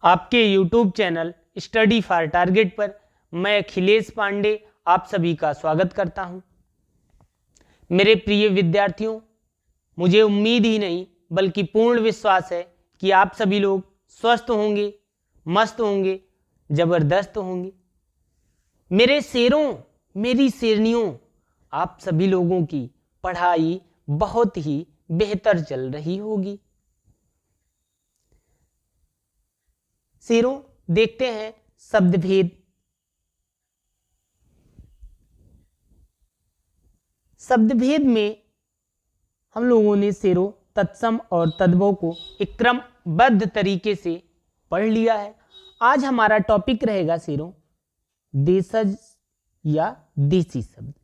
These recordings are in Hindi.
आपके YouTube channel study for target पर मैं अखिलेश पांडे आप सभी का स्वागत करता हूं। मेरे प्रिय विद्यार्थियों, मुझे उम्मीद ही नहीं बल्कि पूर्ण विश्वास है कि आप सभी लोग स्वस्थ होंगे, मस्त होंगे, जबरदस्त होंगे। मेरे शेरों, मेरी शेरनियों, आप सभी लोगों की पढ़ाई बहुत ही बेहतर चल रही होगी। शेरों, देखते हैं शब्द भेद। शब्द भेद में हम लोगों ने शेरों, तत्सम और तद्भव को एक क्रमबद्ध तरीके से पढ़ लिया है। आज हमारा टॉपिक रहेगा शेरों, देशज या देसी शब्द।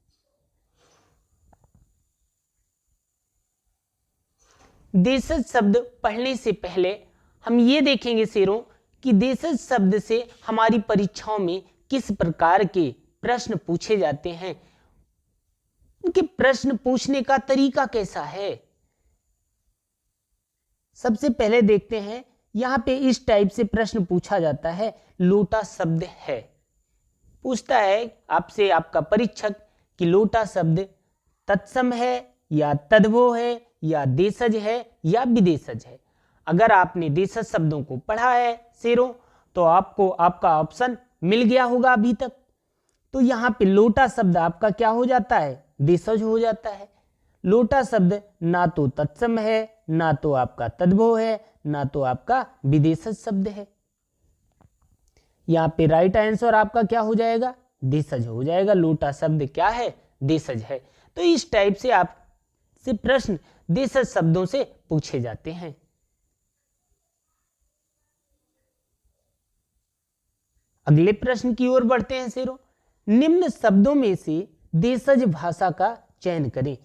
देशज शब्द पढ़ने से पहले हम ये देखेंगे शेरों कि देशज शब्द से हमारी परीक्षाओं में किस प्रकार के प्रश्न पूछे जाते हैं, उनके प्रश्न पूछने का तरीका कैसा है। सबसे पहले देखते हैं, यहां पे इस टाइप से प्रश्न पूछा जाता है। लोटा शब्द है, पूछता है आपसे आपका परीक्षक कि लोटा शब्द तत्सम है या तद्भव है या देशज है या विदेशज है। अगर आपने देशज शब्दों को पढ़ा है शेरों, तो आपको आपका ऑप्शन मिल गया होगा अभी तक। तो यहाँ पे लोटा शब्द आपका क्या हो जाता है, देशज हो जाता है। लोटा शब्द ना तो तत्सम है, ना तो आपका तद्भव है, ना तो आपका विदेशज शब्द है। यहाँ पे राइट आंसर आपका क्या हो जाएगा, देशज हो जाएगा। लोटा शब्द क्या है, देशज है। तो इस टाइप से आपसे प्रश्न देशज शब्दों से पूछे जाते हैं। अगले प्रश्न की ओर बढ़ते हैं शेरों। निम्न शब्दों में से देशज भाषा का चयन करें।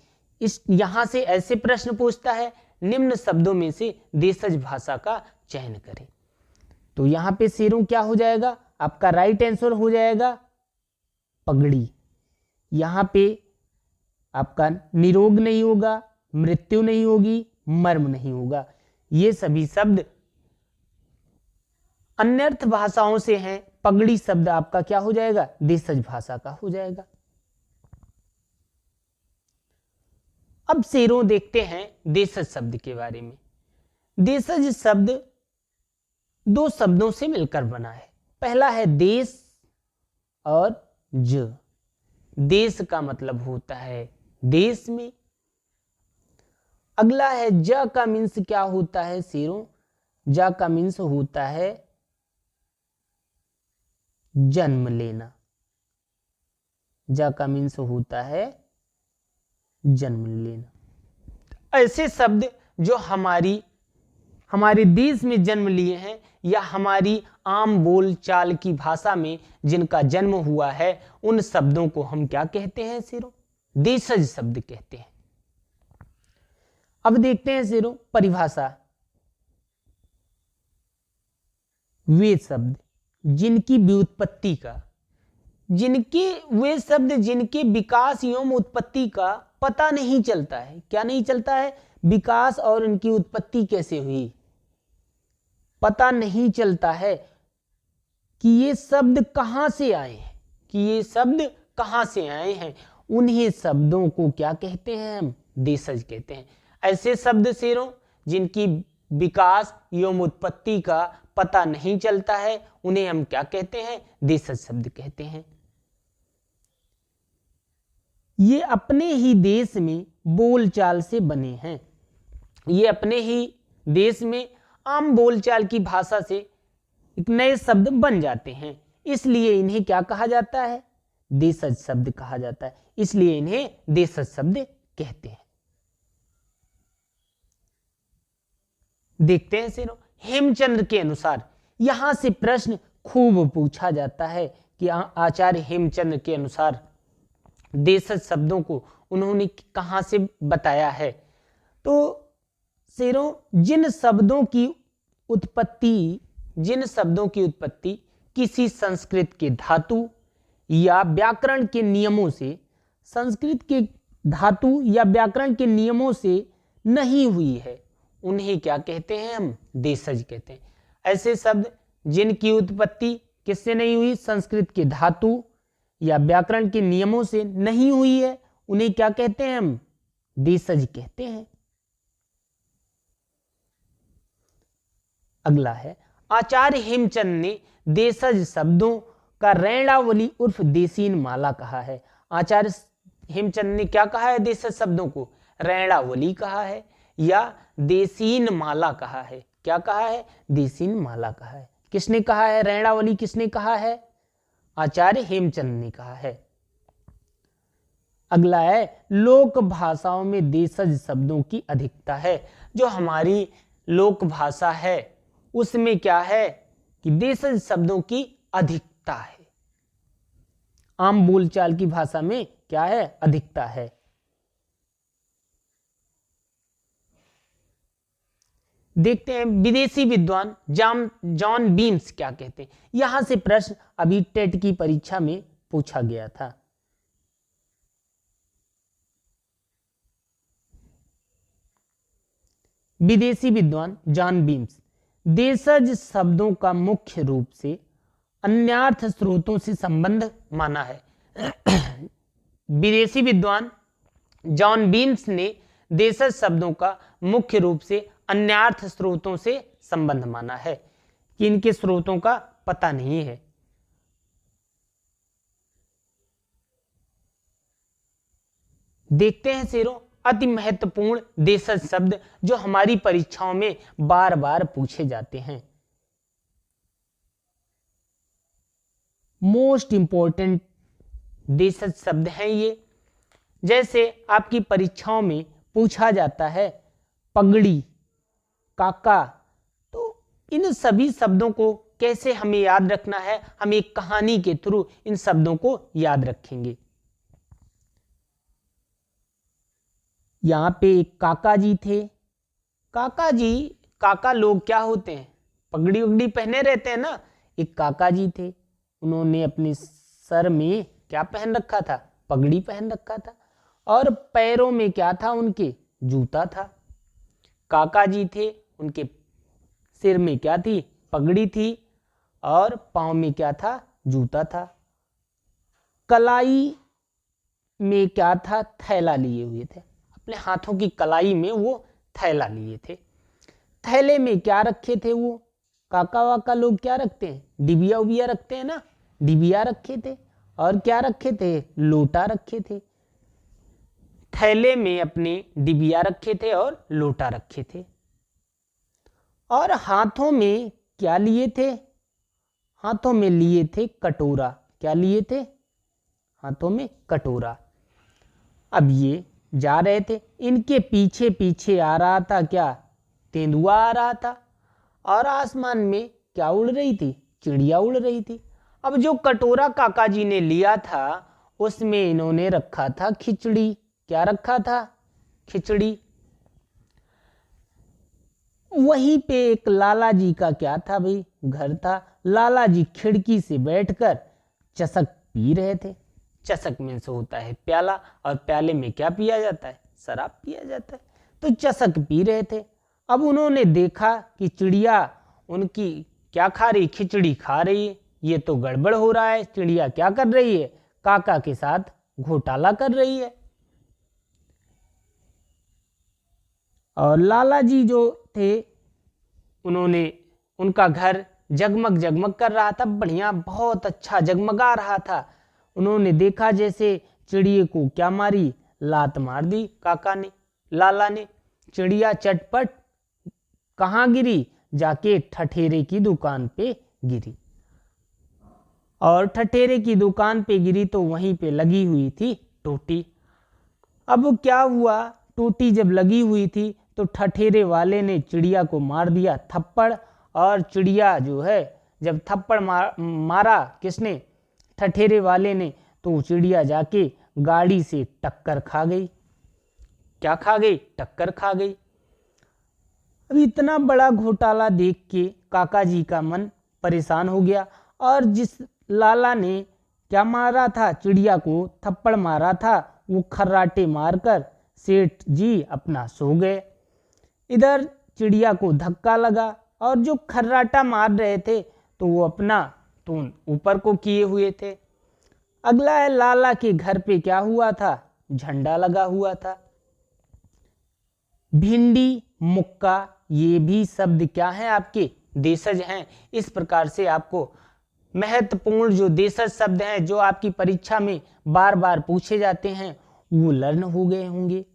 इस यहां से ऐसे प्रश्न पूछता है, निम्न शब्दों में से देशज भाषा का चयन करें। तो यहां पे शेरों क्या हो जाएगा, आपका राइट आंसर हो जाएगा पगड़ी। यहां पे आपका निरोग नहीं होगा, मृत्यु नहीं होगी, मर्म नहीं होगा। ये सभी शब्द अन्यर्थ भाषाओं से हैं। पगड़ी शब्द आपका क्या हो जाएगा, देशज भाषा का हो जाएगा। अब शेरों देखते हैं देशज शब्द के बारे में। देशज शब्द दो शब्दों से मिलकर बना है। पहला है देश और ज। देश का मतलब होता है देश में। अगला है ज का मीन्स क्या होता है शेरों, ज का मीन्स होता है जन्म लेना। ज का मीन्स होता है जन्म लेना। ऐसे शब्द जो हमारे देश में जन्म लिए हैं या हमारी आम बोल चाल की भाषा में जिनका जन्म हुआ है, उन शब्दों को हम क्या कहते हैं शेरों, देशज शब्द कहते हैं। अब देखते हैं शेरों परिभाषा। वे शब्द जिनकी व्युत्पत्ति का, वे शब्द जिनके विकास एवं उत्पत्ति का पता नहीं चलता है। क्या नहीं चलता है, विकास और इनकी उत्पत्ति कैसे हुई, पता नहीं चलता है कि ये शब्द कहां से आए हैं, कि ये शब्द कहां से आए हैं। उन्हीं शब्दों को क्या कहते हैं, हम देशज कहते हैं। ऐसे शब्द शेरों जिनकी विकास एवं उत्पत्ति का पता नहीं चलता है, उन्हें हम क्या कहते हैं, देशज शब्द कहते हैं। ये अपने ही देश में बोलचाल से बने हैं। ये अपने ही देश में आम बोलचाल की भाषा से एक नए शब्द बन जाते हैं, इसलिए इन्हें क्या कहा जाता है, देशज शब्द कहा जाता है। इसलिए इन्हें देशज शब्द कहते हैं। देखते हैं शेरों हेमचंद्र के अनुसार। यहां से प्रश्न खूब पूछा जाता है कि आचार्य हेमचंद्र के अनुसार देशज शब्दों को उन्होंने कहां से बताया है। तो शेरों जिन शब्दों की उत्पत्ति किसी संस्कृत के धातु या व्याकरण के नियमों से, संस्कृत के धातु या व्याकरण के नियमों से नहीं हुई है, उन्हें क्या कहते हैं, हम देशज कहते हैं। ऐसे शब्द जिनकी उत्पत्ति किससे नहीं हुई, संस्कृत के धातु या व्याकरण के नियमों से नहीं हुई है, उन्हें क्या कहते हैं हम, देशज कहते हैं। अगला है, आचार्य हेमचंद ने देशज शब्दों का रैणावली उर्फ देसीन माला कहा है। आचार्य हेमचंद ने क्या कहा है, देशज शब्दों को रैणावली कहा है या देसीन माला कहा है। क्या कहा है, देसीन माला कहा है। किसने कहा है रैणावली, किसने कहा है, आचार्य हेमचंद ने कहा है। अगला है, लोक भाषाओं में देशज शब्दों की अधिकता है। जो हमारी लोक भाषा है उसमें क्या है कि देशज शब्दों की अधिकता है। आम बोलचाल की भाषा में क्या है, अधिकता है। देखते हैं विदेशी विद्वान जॉन बीम्स क्या कहते हैं। यहां से प्रश्न अभी टेट की परीक्षा में पूछा गया था। विदेशी विद्वान जॉन बीम्स, देशज शब्दों का मुख्य रूप से अन्यार्थ स्रोतों से संबंध माना है। विदेशी विद्वान जॉन बीम्स ने देशज शब्दों का मुख्य रूप से अन्यार्थ स्रोतों से संबंध माना है कि इनके स्रोतों का पता नहीं है। देखते हैं शेरों, अति महत्वपूर्ण देशज शब्द जो हमारी परीक्षाओं में बार बार पूछे जाते हैं। मोस्ट इंपॉर्टेंट देशज शब्द हैं ये। जैसे आपकी परीक्षाओं में पूछा जाता है पगड़ी, काका, तो इन सभी शब्दों को कैसे हमें याद रखना है, हम एक कहानी के थ्रू इन शब्दों को याद रखेंगे। यहां पे एक काका जी थे। काका लोग क्या होते हैं, पगड़ी उगड़ी पहने रहते हैं ना। एक काका जी थे, उन्होंने अपने सर में क्या पहन रखा था, पगड़ी पहन रखा था, और पैरों में क्या था, उनके जूता था। काका जी थे, उनके सिर में क्या थी, पगड़ी थी, और पांव में क्या था, जूता था। कलाई में क्या था, थैला लिए हुए थे। अपने हाथों की कलाई में वो थैला लिए थे। थैले में क्या रखे थे वो, काका वाका लोग क्या रखते हैं, डिबिया उबिया रखते हैं ना, डिबिया रखे थे। और क्या रखे थे, लोटा रखे थे। थैले में अपने डिबिया रखे थे और लोटा रखे थे। और हाथों में क्या लिए थे, हाथों में लिए थे कटोरा। क्या लिए थे, हाथों में कटोरा। अब ये जा रहे थे, इनके पीछे पीछे आ रहा था क्या, तेंदुआ आ रहा था। और आसमान में क्या उड़ रही थी, चिड़िया उड़ रही थी। अब जो कटोरा काका जी ने लिया था उसमें इन्होंने रखा था खिचड़ी। क्या रखा था, खिचड़ी। वहीं पे एक लाला जी का क्या था भाई, घर था। लाला जी खिड़की से बैठकर चषक पी रहे थे। चषक में से होता है प्याला, और प्याले में क्या पिया जाता है, शराब पिया जाता है। तो चषक पी रहे थे। अब उन्होंने देखा कि चिड़िया उनकी क्या खा रही, खिचड़ी खा रही है। ये तो गड़बड़ हो रहा है, चिड़िया क्या कर रही है, काका के साथ घोटाला कर रही है। और लाला जी जो थे, उन्होंने, उनका घर जगमग जगमग कर रहा था, बढ़िया बहुत अच्छा जगमगा रहा था। उन्होंने देखा जैसे चिड़िए को क्या मारी, लात मार दी काका ने, लाला ने। चिड़िया चटपट कहाँ गिरी, जाके ठठेरे की दुकान पे गिरी। और ठठेरे की दुकान पे गिरी तो वहीं पे लगी हुई थी टोटी। अब क्या हुआ, टोटी जब लगी हुई थी तो ठठेरे वाले ने चिड़िया को मार दिया थप्पड़। और चिड़िया जो है, जब थप्पड़ मारा किसने, ठठेरे वाले ने, तो चिड़िया जाके गाड़ी से टक्कर खा गई। क्या खा गई, टक्कर खा गई। अब इतना बड़ा घोटाला देख के काका जी का मन परेशान हो गया। और जिस लाला ने क्या मारा था, चिड़िया को थप्पड़ मारा था, वो खर्राटे मारकर सेठ जी अपना सो गए। इधर चिड़िया को धक्का लगा, और जो खर्राटा मार रहे थे तो वो अपना टोन ऊपर को किए हुए थे। अगला है लाला के घर पे क्या हुआ था, झंडा लगा हुआ था। भिंडी, मुक्का, ये भी शब्द क्या हैं, आपके देशज हैं। इस प्रकार से आपको महत्वपूर्ण जो देशज शब्द हैं जो आपकी परीक्षा में बार बार पूछे जाते हैं वो लर्न हो गए होंगे।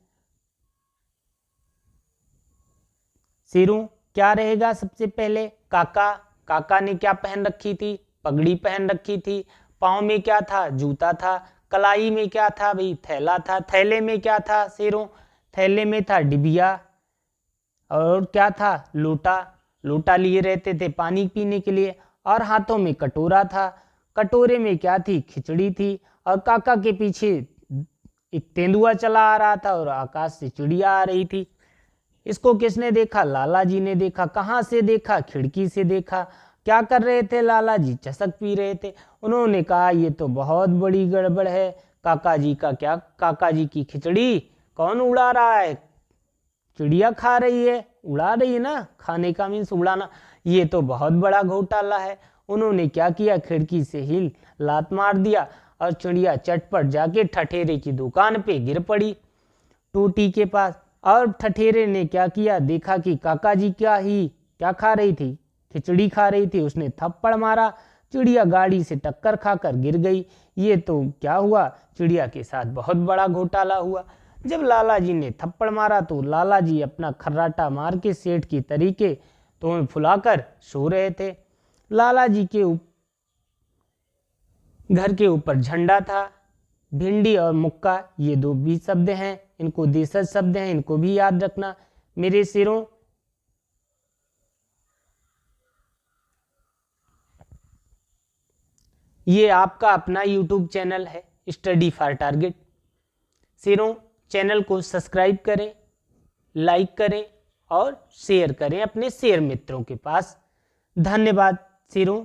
शेरों क्या रहेगा सबसे पहले, काका। काका ने क्या पहन रखी थी, पगड़ी पहन रखी थी। पाँव में क्या था, जूता था। कलाई में क्या था भाई, थैला था। थैले में क्या था शेरों, थैले में था डिबिया। और क्या था, लोटा। लोटा लिए रहते थे पानी पीने के लिए। और हाथों में कटोरा था। कटोरे में क्या थी, खिचड़ी थी। और काका के पीछे एक तेंदुआ चला आ रहा था और आकाश से चिड़िया आ रही थी। इसको किसने देखा, लाला जी ने देखा। कहाँ से देखा, खिड़की से देखा। क्या कर रहे थे लाला जी, चसक पी रहे थे। उन्होंने कहा ये तो बहुत बड़ी गड़बड़ है, काका जी का क्या, काका जी की खिचड़ी कौन उड़ा रहा है, चिड़िया खा रही है, उड़ा रही है ना, खाने का मीन्स उड़ाना, ये तो बहुत बड़ा घोटाला है। उन्होंने क्या किया, खिड़की से ही लात मार दिया और चिड़िया चटपट जाके ठठेरे की दुकान पे गिर पड़ी, टोटी के पास। और ठठेरे ने क्या किया, देखा कि काका जी क्या खा रही थी, खिचड़ी खा रही थी। उसने थप्पड़ मारा, चिड़िया गाड़ी से टक्कर खाकर गिर गई। ये तो क्या हुआ, चिड़िया के साथ बहुत बड़ा घोटाला हुआ। जब लाला जी ने थप्पड़ मारा तो लाला जी अपना खर्राटा मार के सेठ की तरीके तो फुलाकर सो रहे थे। लाला जी के घर के ऊपर झंडा था। भिंडी और मुक्का ये दो भी शब्द हैं, इनको देशज शब्द हैं, इनको भी याद रखना मेरे शेरों। ये आपका अपना YouTube चैनल है स्टडी फॉर टारगेट। शेरों चैनल को सब्सक्राइब करें, लाइक करें और शेयर करें अपने शेयर मित्रों के पास। धन्यवाद शेरों।